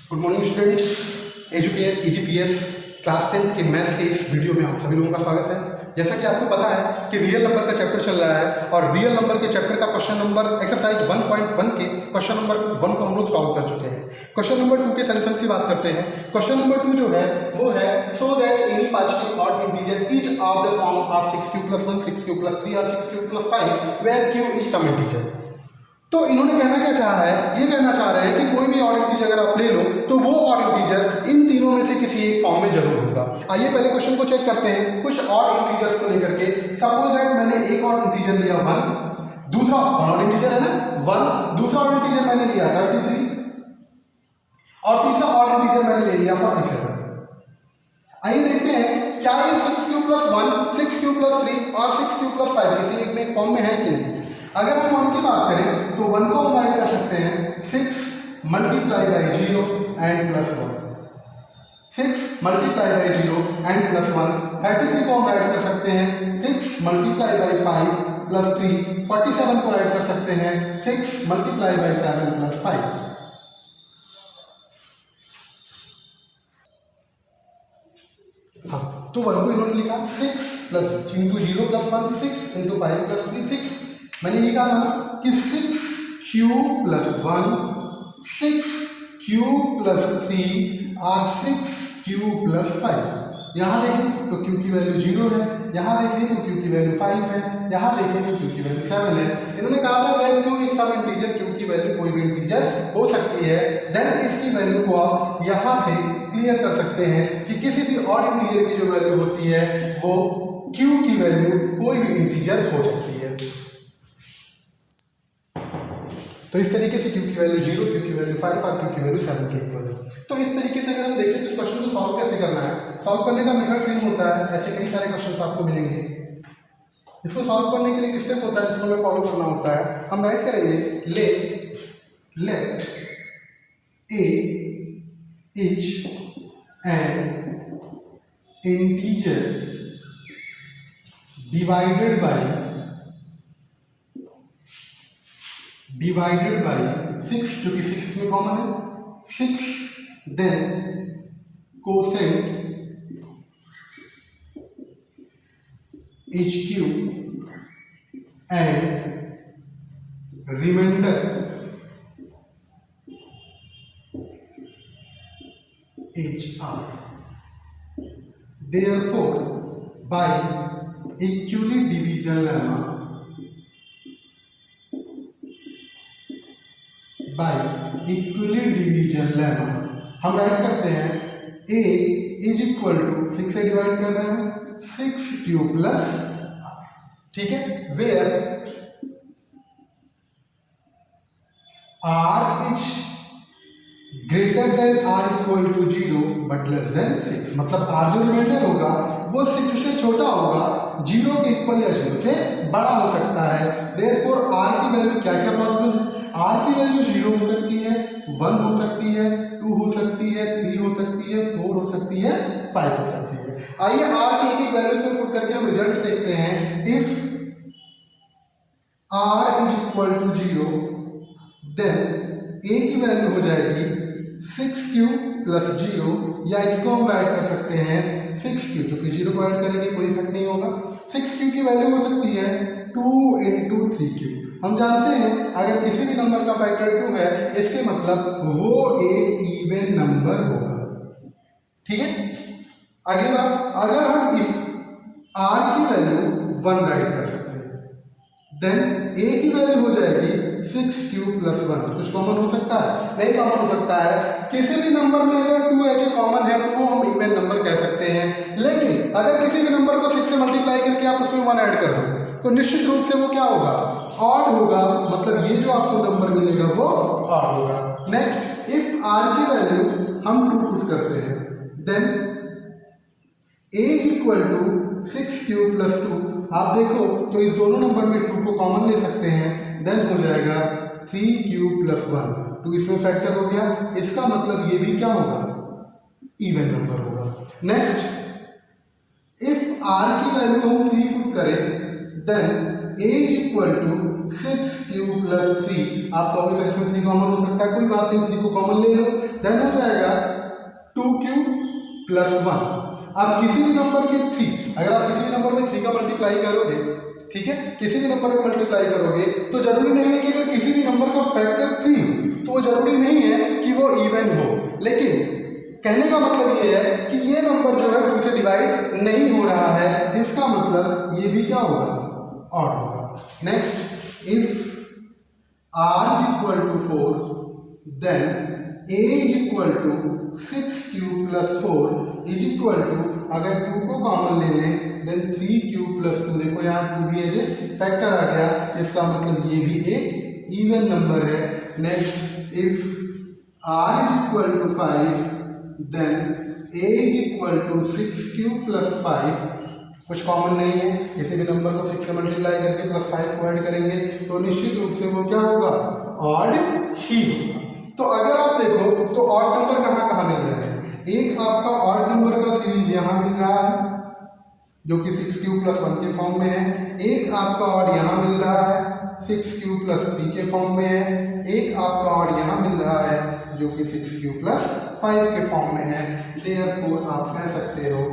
Good morning students, educare EGPS class 10 के maths के इस वीडियो में आप सभी लोगों का स्वागत है। जैसा कि आपको पता है कि रियल नंबर का चैप्टर चल रहा है और रियल नंबर के चैप्टर का क्वेश्चन नंबर एक्सरसाइज 1.1 के क्वेश्चन नंबर 1 को हम लोग सॉल्व कर चुके हैं। क्वेश्चन नंबर 2 के सॉल्यूशन की बात करते हैं। क्वेश्चन नंबर 2 जो है वो है so that any positive odd integer is of the form of 6q + 1 6q + 3 और 6q + 5 where q is some integer. तो इन्होंने कहना क्या चाहा है, ये कहना चाह रहे हैं कि कोई भी ऑड इंटीजर अगर आप ले लो तो वो ऑड इंटीजर इन तीनों में से किसी एक फॉर्म में जरूर होगा। आइए पहले क्वेश्चन को चेक करते हैं कुछ ऑड इंटीजर्स को लेकर के। सपोज दैट मैंने एक ऑड इंटीजर लिया 1, दूसरा ऑड इंटीजर है ना 1, दूसरा ऑड इंटीजर मैंने लिया 33 और तीसरा ऑड इंटीजर मैंने ले लिया 47। आइए देखते हैं क्या ये 6q + 1 6q + 3 और 6q + 5 किसी एक में फॉर्म में है कि नहीं। अगर हम 1 की बात करें तो 1 को हम राइट कर सकते हैं 6 × 0 and +1, 6 × 0 and +1। 33 को हम राइट कर सकते हैं 6 × 5 + 3। 47 को राइट कर सकते हैं 6 × 7 + 5। हाँ, तो 1 को इन्होंने लिखा 6 + 0 + 1 6 × 5 + 3 6। मैंने ये कहा ना कि 6q + 1 6q + 3 और 6q + 5। यहाँ देखें तो q की वैल्यू 0 है, यहाँ देखें तो q की वैल्यू 5 है, यहाँ देखें तो q की वैल्यू 7 है। इन्होंने कहा था where q is some integer, q की वैल्यू कोई भी इंटीजर हो सकती है। देन इसकी वैल्यू को आप यहाँ से क्लियर कर सकते हैं कि किसी भी ऑड इंटीजर की जो वैल्यू होती है वो q की वैल्यू कोई भी इंटीजर हो सकती है। तो इस तरीके से q की वैल्यू 0, q की वैल्यू 5 और q की वैल्यू 7 के इक्वल है। तो इस तरीके से अगर हम देखें तो इस क्वेश्चन को सॉल्व कैसे करना है, सॉल्व करने का मेथड सेम होता है। ऐसे कई सारे क्वेश्चन आपको मिलेंगे। इसको सॉल्व करने के लिए किस स्टेप होता है जिसको हमें फॉलो करना होता है। हम राइट करेंगे let a is an integer divided by 6, क्योंकि 6 में कॉमन है 6, then quotient HQ and reminder HR। Therefore, by equally division lemma, हम राइट करते हैं a इज इक्वल टू 6 से डिवाइड कर रहे हैं 6q + ठीक है, where r is greater than r equal to 0 but less than 6। मतलब r जो रिमाइंडर होगा वो 6 से छोटा होगा, 0 के इक्वल या 0 से बड़ा हो सकता है। देयरफॉर r की वैल्यू क्या क्या पॉसिबल है, r की वैल्यू 0 हो सकती है, 1 हो सकती है, 2 हो सकती है, 3 हो सकती है, 4 हो सकती है, 5 हो सकती है। आइए r की एक एक वैल्यू से पुट करके हम रिजल्ट देखते हैं। If r is equal to 0 then a की वैल्यू हो जाएगी 6q + 0, या इसको हम राइट कर सकते हैं 6q, क्योंकि 0 को ऐड करेंगे कोई इफेक्ट नहीं होगा। 6q की वैल्यू हो सकती है 2 × 3q। हम जानते हैं अगर किसी भी नंबर का फैक्टर 2 है इसके मतलब वो एक इवन नंबर होगा। ठीक है, अगली बात, अगर हम इस r की वैल्यू 1 राइट कर सकते हैं देन a की वैल्यू हो जाएगी 6q + 1। कुछ कॉमन हो सकता है, नहीं कॉमन हो सकता है। किसी भी नंबर में अगर 2 ऐसे कॉमन है तो वो हम इवन नंबर कह सकते हैं। लेकिन अगर किसी भी नंबर को 6 से मल्टीप्लाई करके आप उसमें 1 ऐड कर दो तो निश्चित रूप से वो क्या होगा, ऑड होगा। मतलब ये जो आपको नंबर मिलेगा वो ऑड होगा। नेक्स्ट, इफ r की वैल्यू हम 2 पुट करते हैं then a equal to 6q + 2। आप देखो तो इस दोनों नंबर में 2 को कॉमन ले सकते हैं, देन हो जाएगा 3q + 1। 2 इसमें फैक्टर हो गया, इसका मतलब ये भी क्या होगा, इवन नंबर होगा। नेक्स्ट, इफ r की वैल्यू हम 3 पुट करें then a is equal to 6q + 3। आप तो इसमें 3 कॉमन हो सकता है, कोई बात नहीं, 3 को कॉमन ले लो, देन हो जाएगा प्लस 1। अब किसी भी नंबर के 3, अगर आप किसी भी नंबर में 3 का मल्टीप्लाई करोगे, ठीक है, किसी भी नंबर में मल्टीप्लाई करोगे तो जरूरी नहीं है कि अगर किसी भी नंबर का फैक्टर 3 हो तो वो जरूरी नहीं है कि वो इवन हो, लेकिन कहने का मतलब ये है कि ये नंबर जो है 2 से डिवाइड नहीं हो रहा है, इसका मतलब ये भी क्या होगा, ऑड होगा। Next, if r is equal to 4 then a is equal to 6 cube plus 4 is equal to, अगर 2 को कॉमन ले लें देन 3 क्यूब प्लस 2, देखो यहाँ 2 भी एज ए फैक्टर आ गया, इसका मतलब ये भी एक इवन नंबर है। Next, if r is equal to 5 then a is equal to 6 cube plus 5, कुछ कॉमन नहीं है, किसी भी नंबर को 6 से मल्टीप्लाई करके प्लस 5 को ऐड करेंगे तो निश्चित रूप से वो क्या होगा, ऑड ही होगा। तो अगर आप देखो तो ऑड नंबर कहाँ कहाँ मिल रहा है, एक आपका ऑड नंबर का सीरीज यहाँ मिल रहा है जो कि 6 क्यूब प्लस 1 के फॉर्म में है, एक आपका ऑड यहाँ मिल रहा है 6 क्यूब प्लस 3 के फॉर्म में है, एक आपका ऑड यहाँ मिल रहा है जो कि 6 क्यूब प्लस 5 के फॉर्म में है। देयरफॉर आप कह सकते हो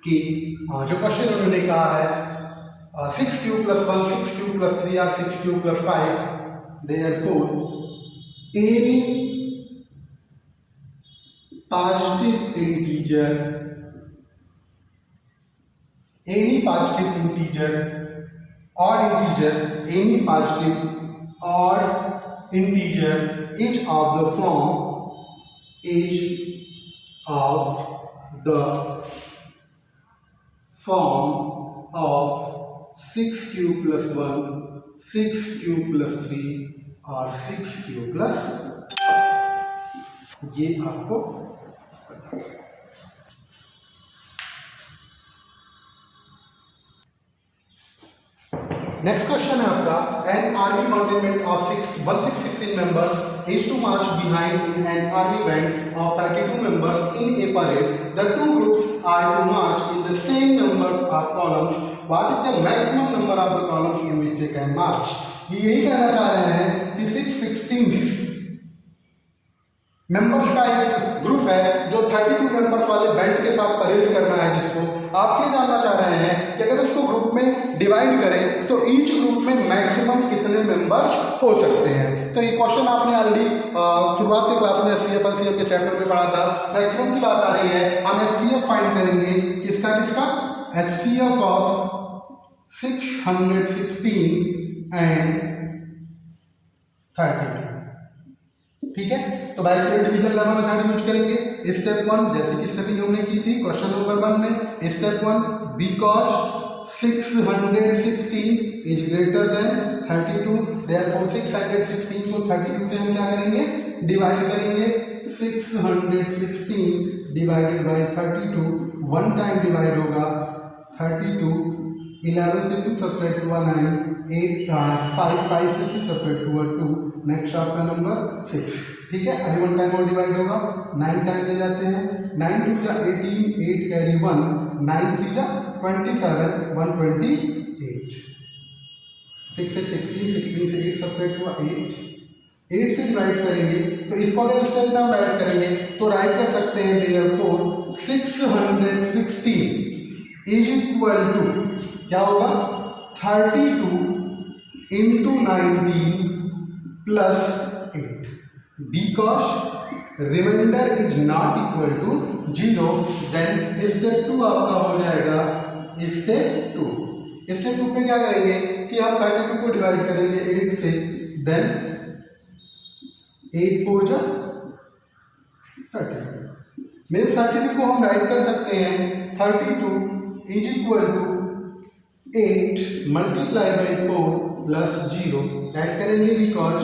कि जो क्वेश्चन उन्होंने कहा है 6 क्यूब प्लस 1, 6 क्यूब प्लस 3 और 6 cube plus 5, therefore any positive integer any positive integer any positive odd integer is of the form of 6 cube plus 1, 6 cube plus 3 और 6 cube plus, ये आपको नेक्स्ट क्वेश्चन है आपका, an army contingent of 116 members is to march behind in an army band of 32 members in a parade. The two groups are to march in the same number of columns. What is the maximum number of the columns in which they can march? ये यही कहना चाह रहे हैं कि 616 members का एक group है जो 32 मेंबर्स वाले बैंड के साथ परेड करना है, जिसको आपसे जानना चाह रहे हैं कि अगर उसको ग्रुप में डिवाइड करें तो ईच ग्रुप में मैक्सिमम कितने मेंबर्स हो सकते हैं। तो ये क्वेश्चन आपने ऑलरेडी शुरुआत के क्लास में एचसीएफ एलसीएफ के चैप्टर में पढ़ा था। मैक्सिमम की बात आ रही है, हम एचसीएफ फाइंड करेंगे, किसका किसका, एचसीएफ ऑफ 616 एंड 32, ठीक है। तो बाइक्यूरेट डिवीजन लेवल मेथड यूज करेंगे। स्टेप 1 जैसे कि स्टेपिंग हमने की थी क्वेश्चन नंबर 1 में, step 1 because 616 is greater then 32, therefore 616 को 32 से हम क्या करेंगे, डिवाइड करेंगे। 616 डिवाइडेड बाय 32, 1 टाइम डिवाइड होगा 32, 11 से 2 सब्ट्रैक्ट हुआ 9, 8 5 से 2 सब्ट्रैक्ट हुआ 2, नेक्स्ट आपका नंबर 6, ठीक है। अभी 1 टाइम और डिवाइड होगा, 9 टाइम ले जाते हैं, 9 2 जा 18, 8 कैरी 1, 9 3 जा 27, 128, 6 से 16, 16 से 8 सब्ट्रैक्ट हुआ 8 से डिवाइड करेंगे तो इसको अगर स्टेप में हम ऐड करेंगे तो राइट कर सकते हैं देयरफॉर 616 इज इक्वल टू क्या होगा, 32 into 19 plus 8, because reminder is not equal to 0, then step 2 आपका हो जाएगा स्टेप 2। स्टेप 2 पे क्या करेंगे कि हम 32 को डिवाइड करेंगे 8 से, देन 8 4 जा 32, मीन्स 32 को हम राइट कर सकते हैं 32 is equal to 8 multiply by 4 plus 0, write करेंगे because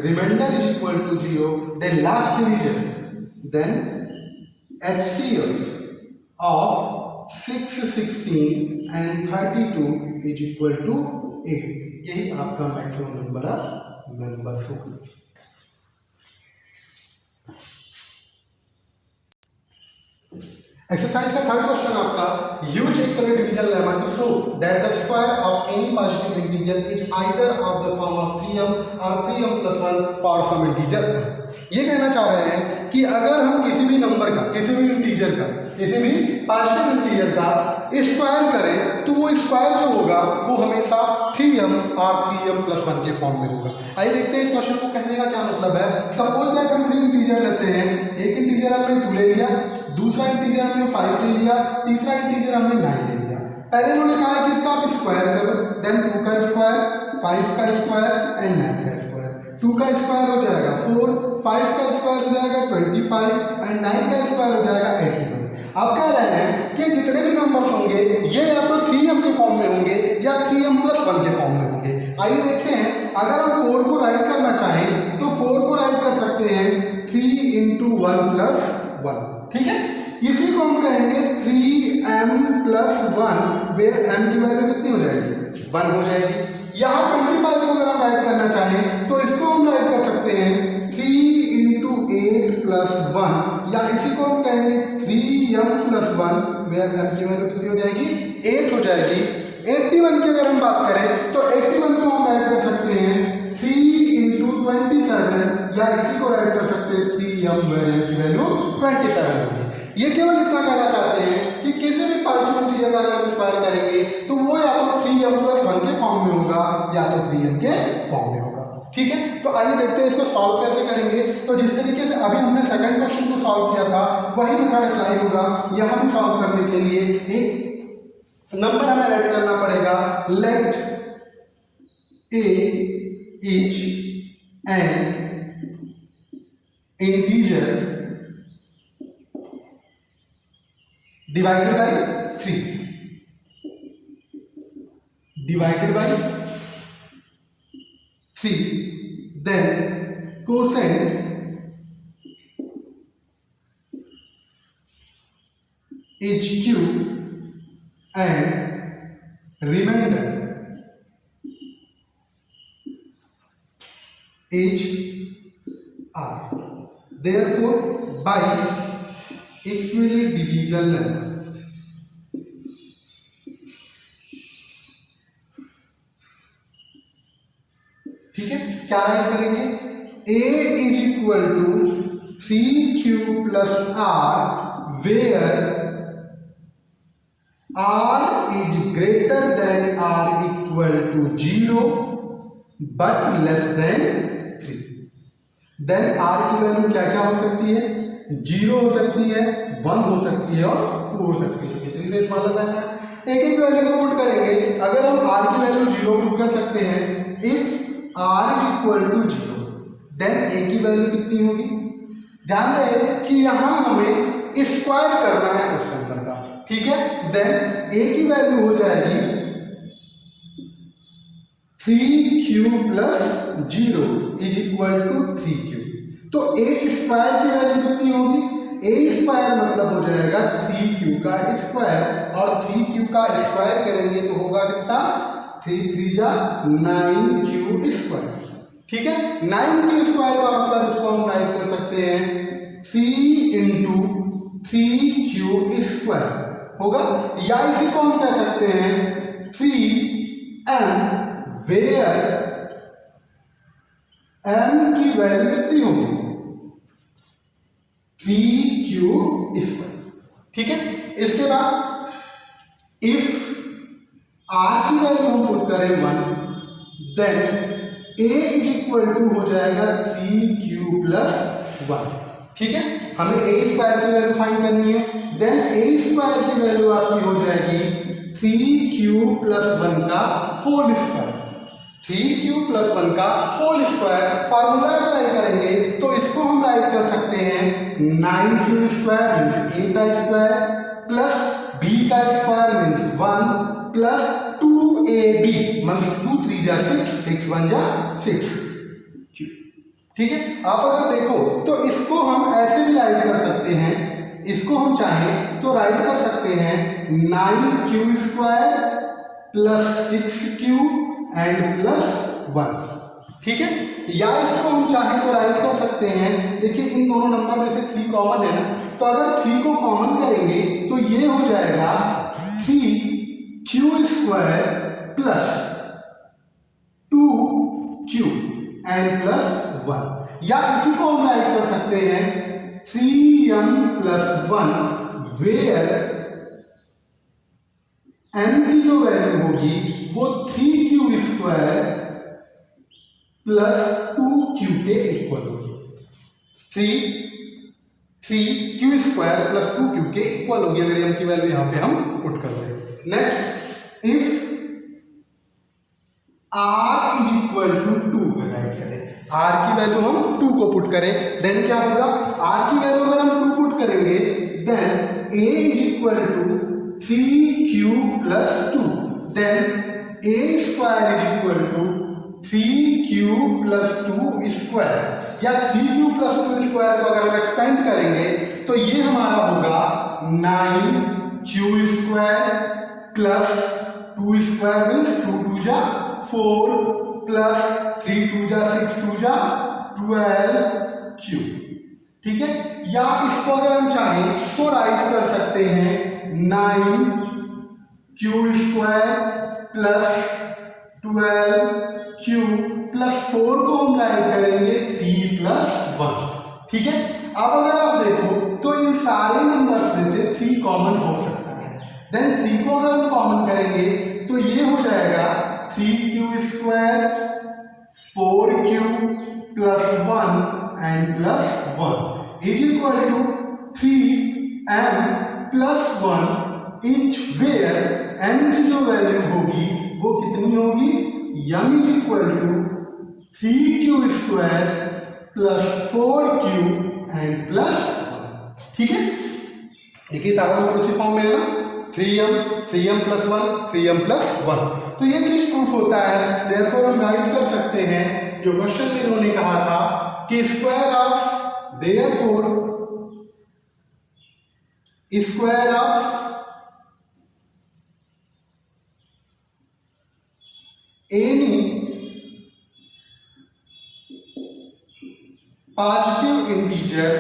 reminder is equal to 0, then last division, then HCF of 616 and 32 is equal to 8, यही आपका मैक्सिमम नंबर ऑफ मेंबर्स होगा। एक्सरसाइज का थर्ड क्वेश्चन आपका, use Euclid division lemma to prove that the square of any positive integer is either of the form of 3m और 3m plus 1 power some integer. ये कहना चाह रहे हैं कि अगर हम किसी भी नंबर का, किसी भी इंटीजर का, किसी भी पॉजिटिव इंटीजर का स्क्वायर करें तो वो स्क्वायर जो होगा वो हमेशा 3m और 3m+1 के फॉर्म में होगा। आइए देखते हैं इस क्वेश्चन को कहने का क्या मतलब है। सपोज दैट हम 3 इंटीजर लेते हैं, एक इंटीजर हमने 2 ले लिया, दूसरा इंटीजर हमने 5 ले लिया, तीसरा इंटीजर हमने 9 ले लिया। पहले उन्होंने कहा कि इसका आप स्क्वायर करो, देन 2 का स्क्वायर, 5 का स्क्वायर एंड 9 का स्क्वायर। 2 का स्क्वायर हो जाएगा 4, 5 का स्क्वायर हो जाएगा 25 एंड 9 का स्क्वायर हो जाएगा 81। अब कह रहे हैं कि जितने भी नंबर्स होंगे ये या तो 3m के फॉर्म में होंगे या 3m+1 के फॉर्म में होंगे। आइए देखते हैं, अगर हम 4 को राइट करना चाहें तो 4 को राइट कर सकते हैं 3 × 1+1, ठीक है। इसी को हम कहेंगे 3m+1, where m की वैल्यू कितनी हो जाएगी, 1 हो जाएगी। यहाँ 25 को अगर हम राइट करना चाहें तो इसको हम राइट कर सकते हैं 3 × 8+1, या इसी को हम कहेंगे 3m+1, where m की वैल्यू कितनी हो जाएगी, 8 हो जाएगी। 81 की अगर हम बात करें तो 81 को हम राइट कर सकते हैं 3 × 27, या इसी को राइट कर सकते हैं 3m, where m की वैल्यू 27 होगी। ये केवल इतना कहना चाहते हैं कि किसी भी पॉजिटिव इंटीजर का अगर हम स्क्वायर करेंगे तो वो या तो 3m+1 के फॉर्म में होगा या तो 3m के फॉर्म में होगा, ठीक है। तो आइए देखते हैं इसको सॉल्व कैसे करेंगे। तो जिस तरीके से अभी हमने सेकंड क्वेश्चन को सॉल्व किया था वही मेथड अप्लाई होगा यहाँ भी सॉल्व करने के लिए। एक नंबर हमें ऐड करना पड़ेगा, late a each an integer divided by 3, then quotient is q and remainder is r. Therefore by equally division, ठीक है। क्या राइट करेंगे, a = 3q + r, where r is greater than or equal to 0 but less than 3। Then r की value क्या क्या हो सकती है, 0 हो सकती है, 1 हो सकती है और 2 हो सकती है। कितनी से इस्तेमाल करना है, एक एक वैल्यू को पुट करेंगे। अगर हम r की वैल्यू 0 पुट कर सकते हैं, इफ r = 0, देन a की वैल्यू कितनी होगी। ध्यान दें कि यहाँ हमें स्क्वायर करना है उस नंबर का, ठीक है। देन a की वैल्यू हो जाएगी 3q + 0 = 3q। तो a स्क्वायर की वैल्यू कितनी होगी, a स्क्वायर मतलब हो जाएगा 3q का स्क्वायर, और 3q का स्क्वायर करेंगे तो होगा कितना, 3 3 जा 9q स्क्वायर, ठीक है। 9q स्क्वायर का मतलब इसको हम राइट कर सकते हैं 3 × 3q स्क्वायर होगा, या इसी को हम कह सकते हैं 3m, where m की वैल्यू कितनी होगी, 3q स्क्वायर, ठीक है। इसके बाद इफ r की वैल्यू हम पुट करें 1, देन a = हो जाएगा 3q + 1, ठीक है। हमें a स्क्वायर की वैल्यू फाइंड करनी है, देन a स्क्वायर की वैल्यू आपकी हो जाएगी 3q + 1 का होल स्क्वायर, 3q + 1 का होल स्क्वायर। फार्मूला अप्लाई करेंगे तो इसको हम राइट कर सकते हैं 9q स्क्वायर मीन्स a का स्क्वायर प्लस b का square means 1 plus 2ab means 2 3 जा 6, 6 1 जा 6, ठीक है। आप अगर देखो तो इसको हम ऐसे भी राइट कर सकते हैं, इसको हम चाहें तो राइट कर सकते हैं 9q square plus 6q and plus 1, ठीक है। या इसको हम चाहें तो राइट कर सकते हैं, देखिए इन दोनों नंबर में से 3 कॉमन है ना, तो अगर 3 को कॉमन करेंगे तो ये हो जाएगा 3q square plus 2q and plus 1, या इसी को हम राइट कर सकते हैं 3m plus 1 वेयर m की जो वैल्यू होगी वो 3q स्क्वायर प्लस 2q के इक्वल होगी। 3q स्क्वायर प्लस 2q के इक्वल होगी अगर m की वैल्यू यहां पे हम पुट कर दें। Next, if r is equal to 2 write करें, r की वैल्यू हम 2 को पुट करें, देन क्या होगा, r की वैल्यू अगर हम 2 पुट करेंगे then a is equal to 3q plus 2, then a square is equal to 3q plus 2 square, या 3q प्लस 2 स्क्वायर को अगर हम एक्सपेंड करेंगे तो ये हमारा होगा 9q square plus 2 square means 2 2 जा 4 प्लस 3 2 जा 6 2 जा 12q। ठीक है, या इसको अगर हम चाहें तो राइट कर सकते हैं 9q square plus 12q plus 4 को हम राइट करेंगे 3 प्लस 1। ठीक है, अब अगर आप देखो तो इन सारे नंबर्स में से 3 कॉमन हो सकता है, देन 3 को अगर हम कॉमन करेंगे तो ये हो जाएगा 3q square 4q plus 1 and plus 1 is equal to 3m plus 1 each where m की जो वैल्यू होगी वो कितनी होगी, m is equal to 3q square plus 4q and plus 1। ठीक है, देखिए सारा नंबर उसी फॉर्म में है ना, 3m प्लस 1 3m प्लस 1, तो ये चीज प्रूफ होता है। देयरफॉर हम राइट कर सकते हैं जो क्वेश्चन में इन्होंने कहा था कि square of, therefore square of any positive integer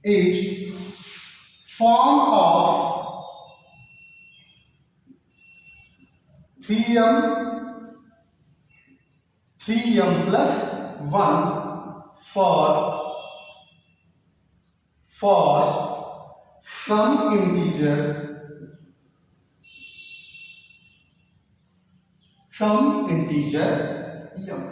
is form of 3m plus 1 for some integer m।